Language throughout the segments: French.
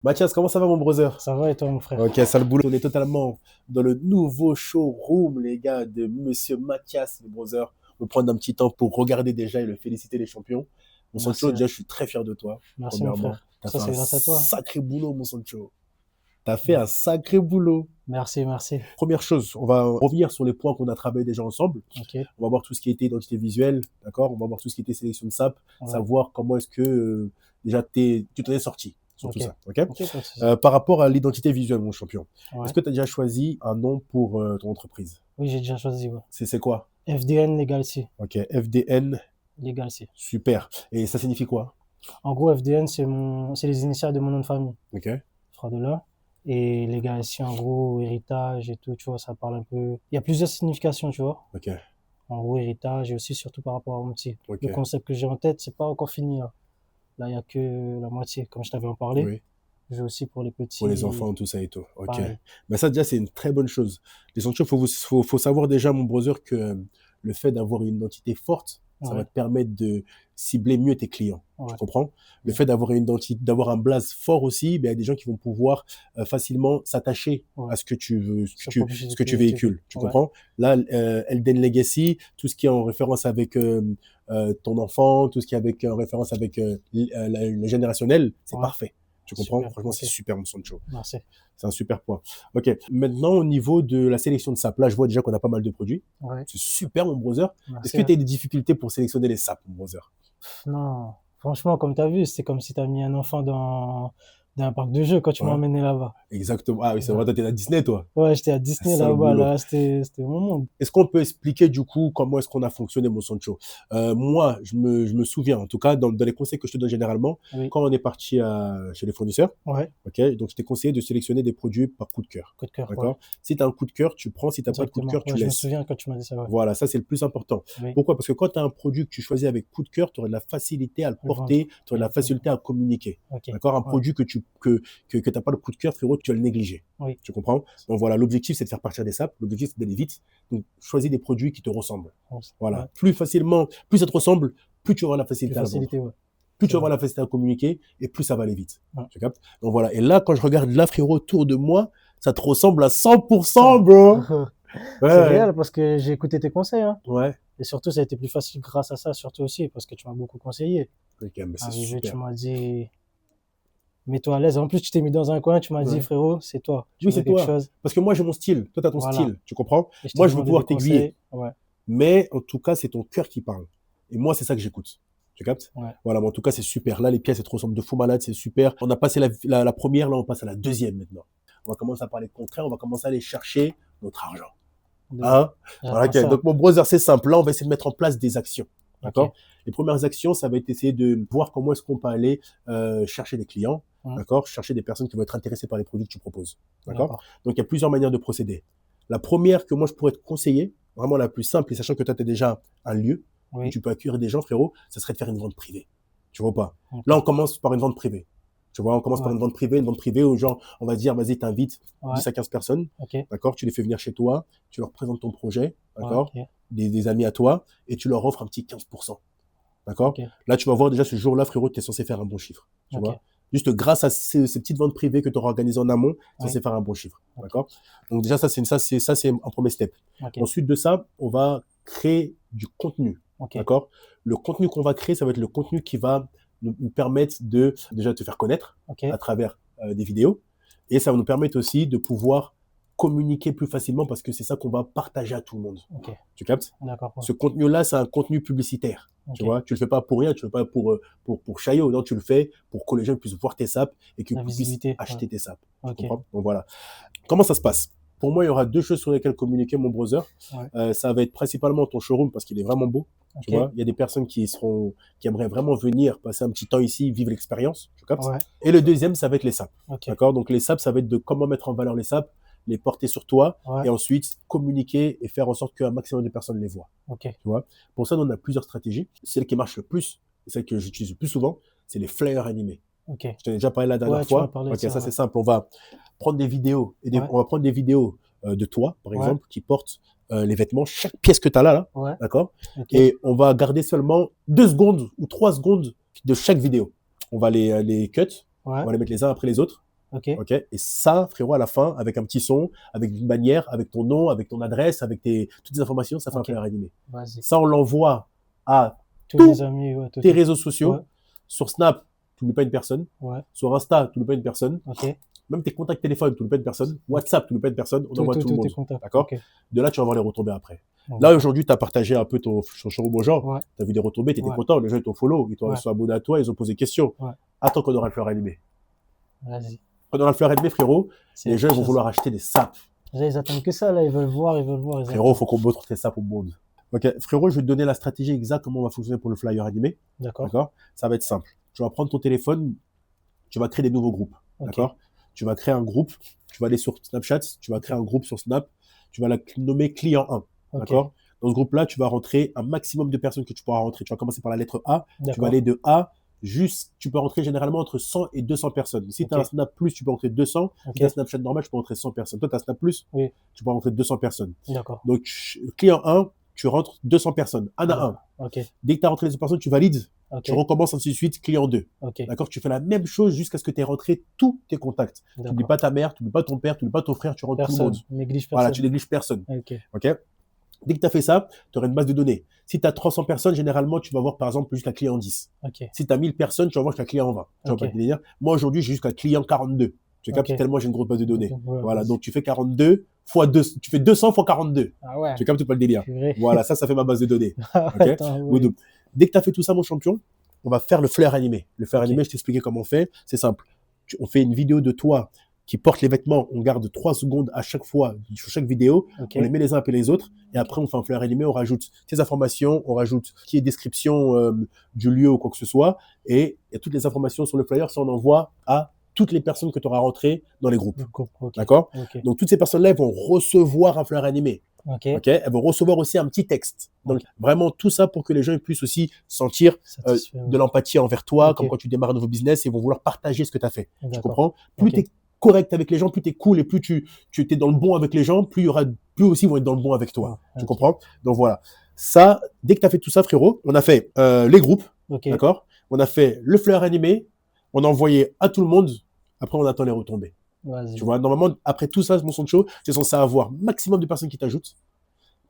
Mathias, comment ça va mon brother? Ça va et toi, mon frère? Ok, ça le boulot. On est totalement dans le nouveau showroom, les gars, de Monsieur Mathias, le brother. On va prendre un petit temps pour regarder déjà et le féliciter les champions. Mon Sancho, Merci, déjà, je suis très fier de toi, merci, mon premièrement. frère. T'as Ça, fait un c'est grâce à toi. sacré boulot, mon Sancho. T'as fait Ouais. un sacré boulot. Merci, merci. Première chose, on va revenir sur les points qu'on a travaillé déjà ensemble. Ok, On va voir tout ce qui était identité visuelle, d'accord? On va voir tout ce qui était sélection de SAP, ouais, savoir comment est-ce que déjà tu t'en es sorti sur tout ok, ça, ok? ok, pas de souci. Par rapport à l'identité visuelle, mon champion, est-ce Ouais. que tu as déjà choisi un nom pour ton entreprise? Oui, j'ai déjà choisi, ouais. C'est quoi? FDN Legacy. Ok, FDN, Legacy. super. Et ça signifie quoi? En gros, FDN, c'est les initiales de mon nom de famille, Ok, Fradola. Et Legacy, en gros, héritage et tout, tu vois, ça parle un peu. Il y a plusieurs significations, tu vois. ok, En gros, héritage et aussi surtout par rapport à mon petit. ok. Le concept que j'ai en tête, c'est pas encore fini, là. Là, il y a que la moitié, comme je t'avais en parlé. Oui, J'ai aussi pour les pour les petits, enfants, tout ça et tout. Ok. pareil. Mais ça, déjà, c'est une très bonne chose. Les sanctions, faut savoir déjà, mon brother, que le fait d'avoir une identité forte, ça va Ouais, te permettre de cibler mieux tes clients. Tu ouais, comprends? Le ouais. fait d'avoir une identité, d'avoir un blaze fort aussi, ben, il y a des gens qui vont pouvoir facilement s'attacher Ouais. à ce que tu veux, Sur ce que tu publicité. véhicules. Tu Ouais, comprends? Là, Elden Legacy, tout ce qui est en référence avec ton enfant, tout ce qui est avec, en référence avec le générationnel, c'est ouais, parfait. Tu comprends? super, Franchement, ok, c'est super, mon Sancho. merci. C'est un super point. Ok, maintenant au niveau de la sélection de sapes, là je vois déjà qu'on a pas mal de produits. Ouais, C'est super mon brother. Est-ce merci, que tu hein. as des difficultés pour sélectionner les sapes, mon brother? Non, franchement, comme tu as vu, c'est comme si tu as mis un enfant dans un parc de jeux quand tu m'as Ouais, emmené là-bas. exactement. Ah oui, c'est Ouais, vrai, toi t'es à Disney, toi. ouais, j'étais à C'est Disney ça le là-bas, boulot. là, c'était mon monde. Est-ce qu'on peut expliquer du coup comment est-ce qu'on a fonctionné, mon Sancho? Moi, je me souviens, en tout cas, dans les conseils que je te donne généralement, Oui, quand on est parti chez les fournisseurs, ouais, ok, donc je t'ai conseillé de sélectionner des produits par coup de cœur. coup de cœur, ouais, D'accord? Si tu as un coup de cœur, tu prends. Si tu n'as pas de coup de directement. cœur, tu Ouais, je me laisses. souviens quand tu m'as dit ça, ouais. Voilà, ça c'est le plus important. Oui, Pourquoi? Parce que quand tu as un produit que tu choisis avec coup de cœur, tu auras de la facilité à le le vendre, porter, tu auras de la directement. facilité à communiquer. Ok, D'accord? Un ouais, produit que t'as pas le coup de cœur, frérot, tu vas le négliger. oui, Tu comprends? Donc voilà, l'objectif c'est de faire partir des sapes, l'objectif c'est d'aller vite. Donc choisis des produits qui te ressemblent. ouais, Voilà. Plus facilement, plus ça te ressemble, plus tu auras la plus facilité à le vendre. facilité, ouais, Plus c'est tu auras vrai. la facilité à communiquer et plus ça va aller vite. Ouais. Tu captes? Donc voilà. Et là, quand je regarde là, frérot, autour de moi, ça te ressemble à 100%, Ça, bro. Ouais, c'est ouais. réel parce que j'ai écouté tes conseils, hein. Ouais. Et surtout, ça a été plus facile grâce à ça, surtout aussi, parce que tu m'as beaucoup conseillé. Ok, mais c'est Arrivé, tu super. m'as dit, mets-toi à l'aise. En plus, tu t'es mis dans un coin, tu m'as dit, Ouais. frérot, c'est toi. Tu Oui, veux c'est quelque toi. chose. Parce que moi, j'ai mon style. Toi, tu as ton Voilà. style. Tu comprends? Et je t'ai Moi, je veux demandé des pouvoir t'aiguiller. conseils. Ouais, Mais en tout cas, c'est ton cœur qui parle. Et moi, c'est ça que j'écoute. Tu captes? ouais. Voilà, mais en tout cas, c'est super. Là, les pièces, elles te ressemblent de fou malade. C'est super. On a passé la première. Là, on passe à la deuxième maintenant. On va commencer à parler de concret. On va commencer à aller chercher notre argent. De... Hein? Voilà, J'attends ok. ça. Donc, mon brother, c'est simple. Là, on va essayer de mettre en place des actions. Ok. D'accord? Les premières actions, ça va être essayer de voir comment est-ce qu'on peut aller chercher des clients. Hum, D'accord? Chercher des personnes qui vont être intéressées par les produits que tu proposes. D'accord? d'accord. Donc, il y a plusieurs manières de procéder. La première que moi, je pourrais te conseiller, vraiment la plus simple, et sachant que toi, tu as déjà un lieu où Oui. tu peux accueillir des gens, frérot, ça serait de faire une vente privée. Tu vois pas? Ok. Là, on commence par une vente privée. Tu vois, on commence par Ouais. une vente privée où, genre, on va dire, vas-y, t'invites Ouais. 10 à 15 personnes, Ok. Ouais. d'accord? Tu les fais venir chez toi, tu leur présentes ton projet, d'accord? Ok. Des amis à toi, et tu leur offres un petit 15%. D'accord? Ok. Là, tu vas voir déjà ce jour-là, frérot, tu es censé faire un bon chiffre. Tu Ok. vois? Juste grâce à ces petites ventes privées que tu auras organisées en amont, tu es Oui. censé faire un bon chiffre. Ok. D'accord? Donc déjà, ça, c'est un premier step. Ok. Ensuite de ça, on va créer du contenu. Ok. D'accord? Le contenu qu'on va créer, ça va être le contenu qui va nous permettre de déjà te faire connaître Ok. à travers des vidéos. Et ça va nous permettre aussi de pouvoir communiquer plus facilement parce que c'est ça qu'on va partager à tout le monde. Ok. Tu captes? D'accord. Ouais. Ce contenu-là, c'est un contenu publicitaire. Tu Ok. vois, tu le fais pas pour rien, tu le fais pas pour Chaillot, non, tu le fais pour que les gens puissent voir tes sapes et qu'ils La puissent visibilité. Ouais. acheter tes sapes. Tu Ok. comprends? Donc voilà. Comment ça se passe? Pour moi, il y aura deux choses sur lesquelles communiquer, mon browser. Ouais. Ça va être principalement ton showroom parce qu'il est vraiment beau. Tu Ok. vois, il y a des personnes qui aimeraient vraiment venir passer un petit temps ici, vivre l'expérience. Tu captes? Ouais. Et le deuxième, ça va être les sapes. Ok. D'accord? Donc les sapes, ça va être de comment mettre en valeur les sapes, les porter sur toi Ouais. et ensuite communiquer et faire en sorte qu'un maximum de personnes les voient. Ok. Tu vois? Pour ça, on a plusieurs stratégies. Celle qui marche le plus, celle que j'utilise le plus souvent, c'est les flyers animés. Ok. Je t'en ai déjà parlé la dernière Ouais, tu m'as fois. parlé de Ok, ça. ça Ouais. c'est simple. On va prendre des vidéos Ouais. on va prendre des vidéos de toi, par Ouais. exemple, qui portent les vêtements, chaque pièce que tu as là, Ouais. d'accord? Ok. Et on va garder seulement 2 secondes ou 3 secondes de chaque vidéo. On va les cut, Ouais. on va les mettre les uns après les autres. Ok. Ok. Et ça, frérot, à la fin, avec un petit son, avec une bannière, avec ton nom, avec ton adresse, avec toutes tes informations, ça fait un Ok. flyer animé. Vas-y. Ça, on l'envoie à Tous les tous amis, ouais, tes tout. réseaux sociaux. Ouais. Sur Snap, tu n'oublies pas une personne. Ouais. Sur Insta, tu n'oublies pas une personne. Ok. Même tes contacts téléphone, tu n'oublies pas une personne. WhatsApp, tu n'oublies pas une personne. On envoie tout le Tous tes monde. contacts. D'accord. Ok. De là, tu vas voir les retombées après. Bon, Là, aujourd'hui, tu as partagé un peu ton showroom aux gens. ouais. Tu as vu des retombées, tu étais Ouais. content. Les gens, ils t'ont follow. Ils Ouais. sont abonnés à toi. Ils ont posé des questions. Ouais. Attends qu'on aura le fleur animé. Vas-y. Quand on aura le fleur animé, frérot, C'est les gens ils vont quelque chose. vouloir acheter des sapes. Là, ils attendent que ça, là. Ils veulent voir, ils veulent voir. Ils Frérot, il attendent. faut qu'on montre tes sapes au monde. Ok, frérot, je vais te donner la stratégie exacte comment on va fonctionner pour le flyer animé. D'accord. D'accord. Ça va être simple. Tu vas prendre ton téléphone, tu vas créer des nouveaux groupes. Ok. D'accord. Tu vas créer un groupe, tu vas aller sur Snapchat, tu vas créer un groupe sur Snap, tu vas la nommer client 1. Ok. D'accord. Dans ce groupe-là, tu vas rentrer un maximum de personnes que tu pourras rentrer. Tu vas commencer par la lettre A, tu vas D'accord. aller de A tu peux rentrer généralement entre 100 et 200 personnes. Si tu as Ok. un Snap Plus, tu peux rentrer 200. Ok. Si tu as un Snapchat normal, tu peux rentrer 100 personnes. Toi, tu as Snap Plus, Oui. tu peux rentrer 200 personnes. D'accord. Donc, client 1, tu rentres 200 personnes. 1 à 1. Ok. Dès que tu as rentré les 200 personnes, tu valides. Ok. Tu recommences ainsi de suite, client 2. Ok. D'accord. Tu fais la même chose jusqu'à ce que tu aies rentré tous tes contacts. Tu n'oublies D'accord. pas ta mère, tu n'oublies pas ton père, tu n'oublies pas ton frère, tu rentres tout le monde. Personne. Néglige Voilà, personne. tu négliges personne. Ok. Ok. Dès que tu as fait ça, tu auras une base de données. Si tu as 300 personnes, généralement, tu vas voir par exemple jusqu'à client 10. Ok. Si tu as 1000 personnes, tu vas voir jusqu'à client 20. Tu vois Ok. pas te délire. Moi, aujourd'hui, j'ai jusqu'à client 42. Tu captes Ok. tellement j'ai une grosse base de données. Ouais, Voilà, vas-y. donc tu fais 42 fois 2, tu fais 200 fois 42. Ah ouais. Tu captes pas le délire. Purée. Voilà, ça fait ma base de données. Ah Ok. ouais, attends, Oui, oui. donc, dès que tu as fait tout ça, mon champion, on va faire le flyer animé. Le flyer Ok. animé, je t'expliquais comment on fait. C'est simple. On fait une vidéo de toi qui porte les vêtements. On garde 3 secondes à chaque fois sur chaque vidéo. Ok. On les met les uns après les autres. Et après, on fait un flyer animé. On rajoute tes informations. On rajoute qui est description du lieu ou quoi que ce soit. Et il y a toutes les informations sur le flyer. Ça, on envoie à toutes les personnes que tu auras rentrées dans les groupes. Ok. D'accord. Ok. Donc, toutes ces personnes-là, elles vont recevoir un flyer animé. Ok. Ok. Elles vont recevoir aussi un petit texte. Donc, vraiment, tout ça pour que les gens puissent aussi sentir Satisfait. de l'empathie envers toi, Ok. comme quand tu démarres un nouveau business, et vont vouloir partager ce que tu as fait. Tu D'accord. comprends? Plus Ok. tu es correct avec les gens, plus tu es cool et plus tu es dans le bon avec les gens, plus aussi ils vont être dans le bon avec toi. Ah, Tu ok. comprends? Donc voilà. Ça, dès que tu as fait tout ça, frérot, on a fait les groupes, Ok. d'accord? On a fait le flyer animé, on a envoyé à tout le monde, après on attend les retombées. Vas-y. Tu vois, normalement, après tout ça, mon son de show, c'est censé avoir maximum de personnes qui t'ajoutent,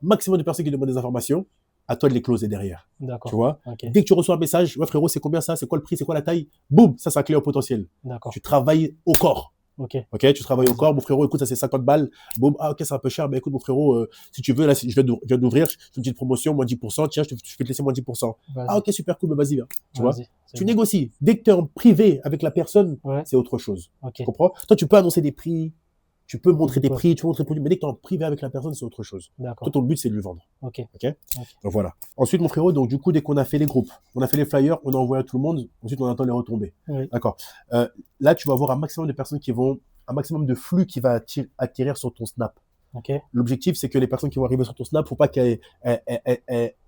maximum de personnes qui demandent des informations, à toi de les closer derrière. D'accord. Tu vois? Ok. Dès que tu reçois un message, ouais frérot, c'est combien ça? C'est quoi le prix? C'est quoi la taille? Boum, ça, c'est un client potentiel. D'accord. Tu travailles au corps. Ok. Ok, tu travailles au corps, mon frérot, écoute, ça c'est 50 balles. Boum, ah ok, c'est un peu cher, mais écoute, mon frérot, si tu veux, là, je viens d'ouvrir, je fais une petite promotion, moins 10%, tiens, je vais te laisser moins 10%. Vas-y. Ah ok, super cool, mais vas-y, viens. Tu vois? Vas-y. C'est Tu bon. négocies. Dès que tu es en privé avec la personne, Ouais. c'est autre chose. Ok. Tu comprends? Toi, tu peux annoncer des prix, tu peux montrer des Ouais. prix, tu peux montrer des produits, mais dès que tu es en privé avec la personne, c'est autre chose. Toi, D'accord. ton but, c'est de lui vendre. Ok. Donc voilà. Ensuite, mon frérot, donc du coup, dès qu'on a fait les groupes, on a fait les flyers, on a envoyé à tout le monde. Ensuite, on attend les retombées. Oui. D'accord. Là, tu vas avoir un maximum de personnes un maximum de flux qui va atterrir sur ton Snap. Ok. L'objectif, c'est que les personnes qui vont arriver sur ton Snap, faut pas qu'elles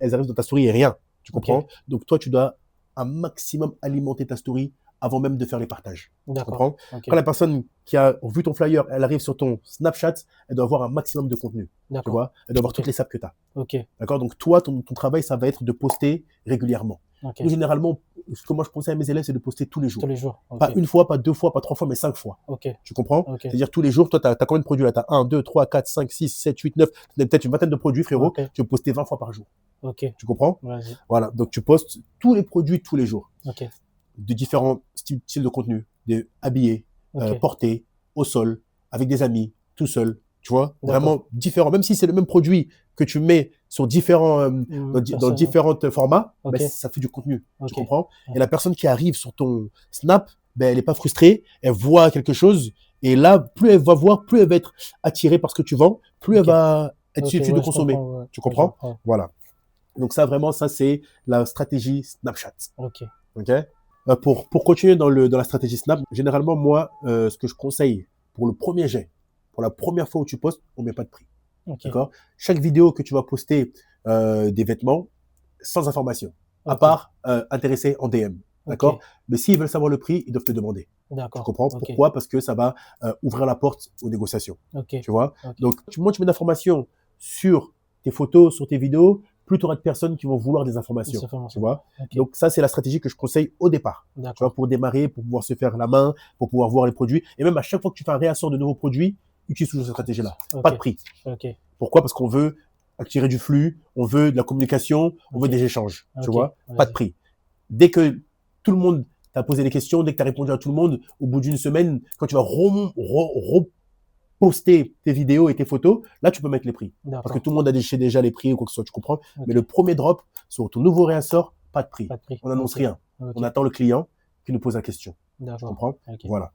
arrivent dans ta story et rien. Tu comprends? Ok. Donc toi, tu dois un maximum alimenter ta story avant même de faire les partages. Tu D'accord. comprends? Ok. Quand la personne qui a vu ton flyer, elle arrive sur ton Snapchat, elle doit avoir un maximum de contenu. Tu D'accord. vois? Elle doit avoir Ok. toutes les sapes que tu as. Ok. D'accord? Donc toi, ton travail, ça va être de poster régulièrement. Ok. Nous, généralement, ce que moi je conseille à mes élèves, c'est de poster tous les jours. Tous les jours. Ok. Pas une fois, pas 2 fois, pas 3 fois, mais 5 fois. Ok. Tu comprends? Ok. C'est-à-dire tous les jours, toi, tu as combien de produits là? Tu as 1, 2, 3, 4, 5, 6, 7, 8, 9, peut-être une vingtaine de produits, frérot. Ok. Tu veux poster 20 fois par jour. Ok. Tu comprends? Vas-y. Voilà. Donc tu postes tous les produits tous les jours. Ok. De différents styles de contenu. Des habillés, Ok. portés, au sol, avec des amis, tout seul. Tu vois? D'accord. Vraiment différents. Même si c'est le même produit que tu mets sur différents, dans Personne- différents formats, Ok. ben, ça fait du contenu. Ok. Tu comprends? Ouais. Et la personne qui arrive sur ton Snap, ben, elle n'est pas frustrée, elle voit quelque chose, et là, plus elle va voir, plus elle va être attirée par ce que tu vends, plus Ok. elle va être Ok, susceptible ouais, de je consommer. comprends, ouais. Tu Ouais, comprends? je comprends. Voilà. Donc ça, vraiment, ça, c'est la stratégie Snapchat. Ok. Ok. Pour continuer dans la stratégie Snap, généralement, moi, ce que je conseille pour le premier jet, pour la première fois où tu postes, on met pas de prix. Ok. D'accord? Chaque vidéo que tu vas poster des vêtements, sans information, à Ok. part intéressé en DM. D'accord? Ok. Mais s'ils veulent savoir le prix, ils doivent te demander. Tu D'accord. comprends? Ok. Pourquoi? Parce que ça va ouvrir la porte aux négociations. Ok. Tu vois? Ok. Donc, moins tu mets d'informations sur tes photos, sur tes vidéos, plus tu auras de personnes qui vont vouloir des informations. Des informations. Tu vois. Ok. Donc ça, c'est la stratégie que je conseille au départ. Tu D'accord. vois, pour démarrer, pour pouvoir se faire la main, pour pouvoir voir les produits. Et même à chaque fois que tu fais un réassort de nouveaux produits, utilise toujours cette stratégie-là. Ok. Pas de prix. Ok. Pourquoi? Parce qu'on veut attirer du flux, on veut de la communication, on veut Ok. des échanges. Tu Ok. vois. Vas-y. Pas de prix. Dès que tout le monde t'a posé des questions, dès que tu as répondu à tout le monde, au bout d'une semaine, quand tu vas poster tes vidéos et tes photos, là, tu peux mettre les prix. Parce que D'accord. tout le monde a déjà les prix ou quoi que ce soit, tu comprends. Ok. Mais le premier drop, sur ton nouveau réassort, pas de prix. Pas de prix. On n'annonce Ok. rien. Ok. On attend le client qui nous pose la question. Tu D'accord. comprends? Ok. Voilà.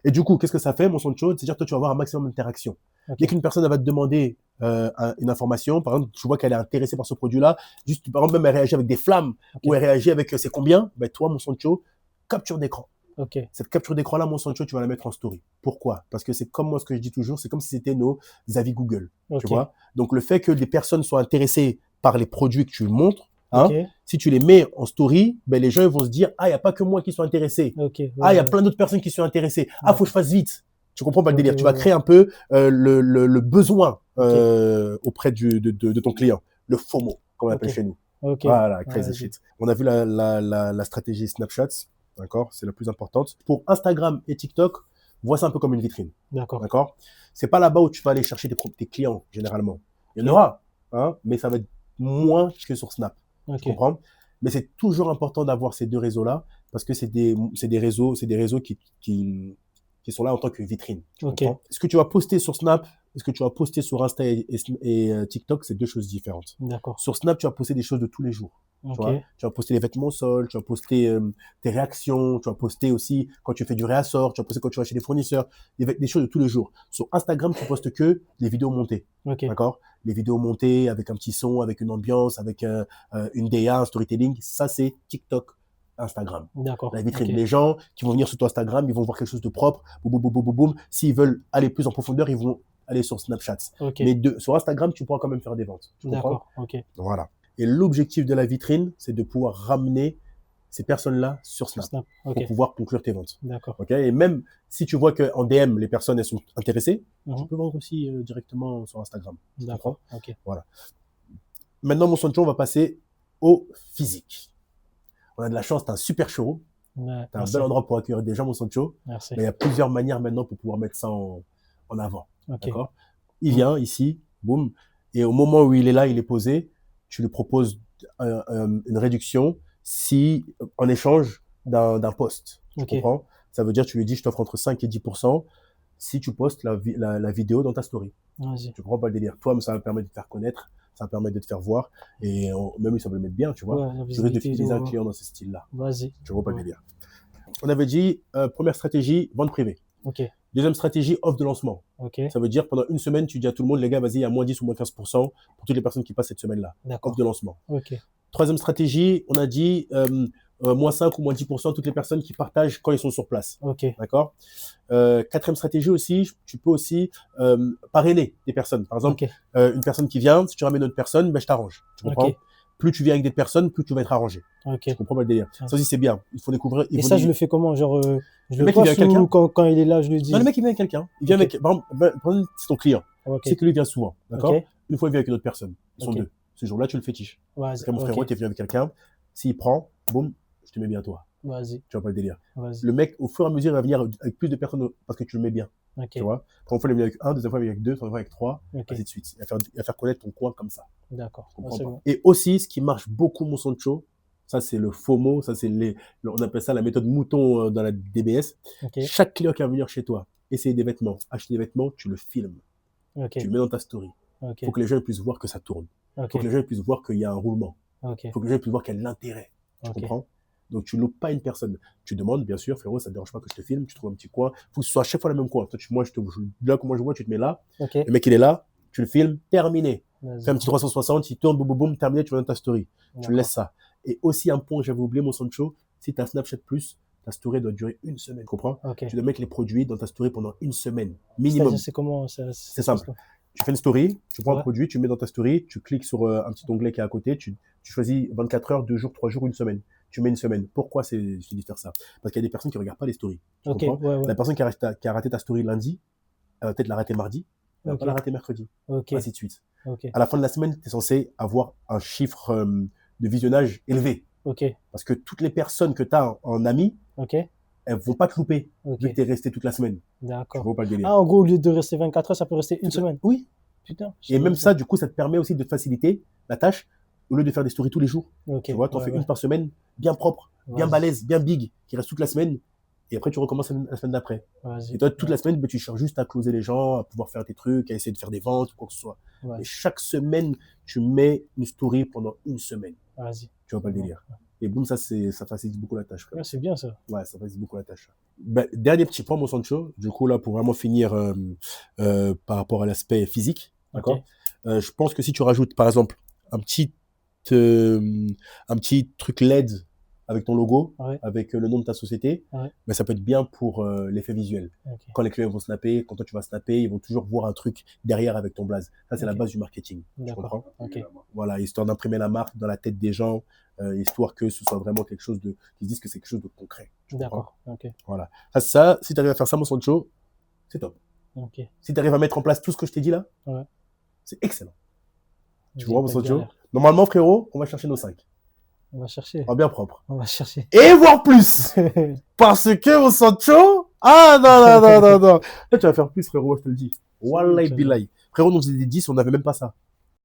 Et du coup, qu'est-ce que ça fait, mon son de chaude? C'est-à-dire que toi, tu vas avoir un maximum d'interaction. Ok. Dès qu'une personne elle va te demander une information, par exemple, tu vois qu'elle est intéressée par ce produit-là, juste, par exemple, même elle réagit avec des flammes Ok. ou elle réagit avec c'est combien, ben, toi, mon son de chaude, capture d'écran. Ok. Cette capture d'écran-là, mon Sancho, tu vas la mettre en story. Pourquoi? Parce que c'est comme moi ce que je dis toujours, c'est comme si c'était nos avis Google. Ok. Tu vois? Donc, le fait que des personnes soient intéressées par les produits que tu montres, hein, Ok. si tu les mets en story, ben, les gens ils vont se dire, ah, il n'y a pas que moi qui suis intéressé. Ok. Ouais, Ah, il y a ouais. plein d'autres personnes qui sont intéressées. Ah, faut que je fasse vite. Tu comprends pas le Ok, délire. ouais, Tu vas ouais. créer un peu le besoin Ok. auprès de ton client. Le FOMO, comme on appelle Ok. chez nous. Ok. Voilà, Ouais, crazy vas-y. shit. On a vu la stratégie Snapchat, d'accord? C'est la plus importante. Pour Instagram et TikTok, vois ça un peu comme une vitrine, D'accord. d'accord? C'est pas là-bas où tu vas aller chercher tes clients, généralement. Il y en Ok. aura, hein, mais ça va être moins que sur Snap. Tu Ok. comprends? Mais c'est toujours important d'avoir ces deux réseaux-là parce que c'est des réseaux qui sont là en tant que vitrine. Tu Ok. comprends? Ce que tu vas poster sur Snap, ce que tu vas poster sur Insta et TikTok, c'est deux choses différentes. D'accord. Sur Snap, tu vas poster des choses de tous les jours. Tu Ok. vois, tu vas poster les vêtements au sol, tu vas poster tes réactions, tu vas poster aussi quand tu fais du réassort, tu vas poster quand tu vas chez les fournisseurs, des choses de tous les jours. Sur Instagram, tu postes que des vidéos montées. Ok. D'accord? Les vidéos montées avec un petit son, avec une ambiance, avec une DA, un storytelling, ça c'est TikTok, Instagram. D'accord. La vitrine. Ok. Les gens qui vont venir sur ton Instagram, ils vont voir quelque chose de propre, boum, boum, boum, boum, boum, boum. S'ils veulent aller plus en profondeur, ils vont aller sur Snapchat. Ok. Mais sur Instagram, tu pourras quand même faire des ventes. Tu comprends? D'accord. Ok. Voilà. Et l'objectif de la vitrine, c'est de pouvoir ramener ces personnes-là sur Sur Snap Snap. Ok. pour pouvoir conclure tes ventes. D'accord. Ok? Et même si tu vois qu'en DM, les personnes elles sont intéressées, tu Mhm. peux vendre aussi directement sur Instagram. Tu comprends? D'accord. Ok. Voilà. Maintenant, mon Sancho, on va passer au physique. On a de la chance, tu as un super show. Ouais, Tu as un merci. bel endroit pour accueillir des gens, mon Sancho. Merci. Mais il y a plusieurs manières maintenant pour pouvoir mettre ça en avant. Ok. D'accord? Il vient ici, boum, et au moment où il est là, il est posé, tu lui proposes une réduction si, en échange d'un post. Tu Ok. comprends? Ça veut dire, tu lui dis, je t'offre entre 5 et 10% si tu postes la vidéo dans ta story. Vas-y. Tu comprends pas le délire? Toi, ça va permettre de te faire connaître, ça va permettre de te faire voir, et même lui, ça va le mettre bien, tu vois. Ouais, la Tu risques de visibilité, fidéliser un ouais. client dans ce style-là. Vas-y. Tu vois pas le Ouais. délire. On avait dit, première stratégie, vente privée. Ok. Deuxième stratégie, offre de lancement. Ok. Ça veut dire pendant une semaine, tu dis à tout le monde, les gars, vas-y, il y a moins 10 ou moins 15% pour toutes les personnes qui passent cette semaine-là. D'accord. Offre de lancement. Ok. Troisième stratégie, on a dit moins 5 ou moins 10% toutes les personnes qui partagent quand ils sont sur place. Ok. D'accord? Quatrième stratégie aussi, tu peux aussi parrainer des personnes. Par exemple, Ok. une personne qui vient, si tu ramènes une autre personne, ben, je t'arrange. Tu comprends? Ok. Plus tu viens avec des personnes, plus tu vas être arrangé. Ok. Tu comprends pas le délire. Ça aussi, c'est bien. Il faut découvrir. Et ça, je le fais comment? Genre, je Le le mec, il vient poste avec quelqu'un? ou quand il est là, je lui dis. Non, le mec, il vient avec quelqu'un. Il vient Ok. avec, par exemple, c'est ton client. Ok. C'est que lui vient souvent. D'accord? Ok. Une fois, il vient avec une autre personne. Ils sont Ok. deux. Ce jour-là, tu le fétiches. Vas-y. Parce que mon Ok. frérot, t'es venu avec quelqu'un. S'il prend, boum, je te mets bien toi. Vas-y. Tu vois pas le délire. Vas-y. Le mec, au fur et à mesure, il va venir avec plus de personnes parce que tu le mets bien. Ok. Tu vois? Première fois, il est venu avec un, deuxième fois, il est venu avec deux, troisième fois avec trois, Ok. ainsi de suite. Il va faire connaître ton coin comme ça. D'accord. Tu comprends C'est pas. bon. Et aussi, ce qui marche beaucoup, mon Sancho, ça, c'est le FOMO, ça, c'est on appelle ça la méthode mouton dans la DBS. Ok. Chaque client qui va venir chez toi, essayer des vêtements, acheter des vêtements, tu le filmes. Ok. Tu le mets dans ta story. Ok. Il faut que les gens puissent voir que ça tourne. Il Ok. faut que les gens puissent voir qu'il y a un roulement. Ok. Il faut que les gens puissent voir qu'il y a de l'intérêt. Tu Ok. comprends? Donc, tu ne loupes pas une personne. Tu demandes, bien sûr, frérot, ça ne te dérange pas que je te filme, tu trouves un petit coin. Il faut que ce soit à chaque fois le même coin. Toi, là, comment je vois, tu te mets là. Ok. Le mec, il est là, tu le filmes, terminé. Vas-y. Fais un petit 360, il tourne, boum, boum, boum, terminé, tu vas dans ta story. Tu D'accord. laisses ça. Et aussi, un point que j'avais oublié, mon Sancho, si tu as Snapchat Plus, ta story doit durer une semaine. Tu comprends? Ok. Tu dois mettre les produits dans ta story pendant une semaine, minimum. C'est-à-dire, c'est comment ça? C'est simple. Tu fais une story, tu prends un Ouais. produit, tu le mets dans ta story, tu cliques sur un petit onglet qui est à côté, tu choisis 24 heures, 2 jours, 3 jours, une semaine. Tu mets une semaine. Pourquoi je te dis de faire ça? Parce qu'il y a des personnes qui ne regardent pas les stories. Tu Ok. comprends? Ouais, ouais. La personne qui a raté ta story lundi, elle va peut-être la rater mardi, Tu vas Ok. pas la rater mercredi. Ok. Ainsi de suite. Ok. À la fin de la semaine, tu es censé avoir un chiffre de visionnage élevé. Ok. Parce que toutes les personnes que tu as en ami, Ok. elles vont pas te louper, Ok. vu que tu es resté toute la semaine. Tu D'accord. vois pas le délire. Ah, en gros, au lieu de rester 24 heures, ça peut rester une Tout à- semaine. Oui. Putain. je Et savais même pas. ça, du coup, ça te permet aussi de faciliter la tâche au lieu de faire des stories tous les jours. Ok. Tu vois, tu en Ouais, fais ouais. une par semaine, bien propre, bien Vas-y. balèze, bien big, qui reste toute la semaine. Et après, tu recommences la semaine d'après. Vas-y. Et toi, toute Ouais. la semaine, ben, tu cherches juste à closer les gens, à pouvoir faire tes trucs, à essayer de faire des ventes, quoi que ce soit. Ouais. Mais chaque semaine, tu mets une story pendant une semaine. Vas-y. Tu vois pas le Ouais. délire. Et boum, ça facilite beaucoup la tâche, frère. Ouais, c'est bien ça. Ouais, ça facilite beaucoup la tâche. Ben, dernier petit point, mon Sancho. Du coup, là, pour vraiment finir par rapport à l'aspect physique, d'accord? Ok. Je pense que si tu rajoutes, par exemple, un petit, euh, un petit truc LED avec ton logo, Ouais. avec le nom de ta société, Ouais. ben, ça peut être bien pour l'effet visuel. Ok. Quand les clients vont snapper, quand toi tu vas snapper, ils vont toujours voir un truc derrière avec ton blaze. Ça, c'est la Ok. base du marketing. Tu D'accord. comprends? Ok. Voilà, histoire d'imprimer la marque dans la tête des gens, histoire que ce soit vraiment quelque chose de, qu'ils se disent que c'est quelque chose de concret. Tu comprends? D'accord. Ok. Voilà. Ça, si tu arrives à faire ça, mon Sancho, c'est top. Ok. Si tu arrives à mettre en place tout ce que je t'ai dit là, Ouais. c'est excellent. Tu Vas-y, vois, mon pas de Sancho? galère. Normalement, frérot, on va chercher nos 5. On va chercher. En bien propre. On va chercher. Et voire plus! Parce que, mon Sancho, ah non, non, non, non, non. Là, tu vas faire plus, frérot, je te le dis. Wallahi Inch'Allah. billahi. Frérot, nous faisait des 10, on n'avait même pas ça.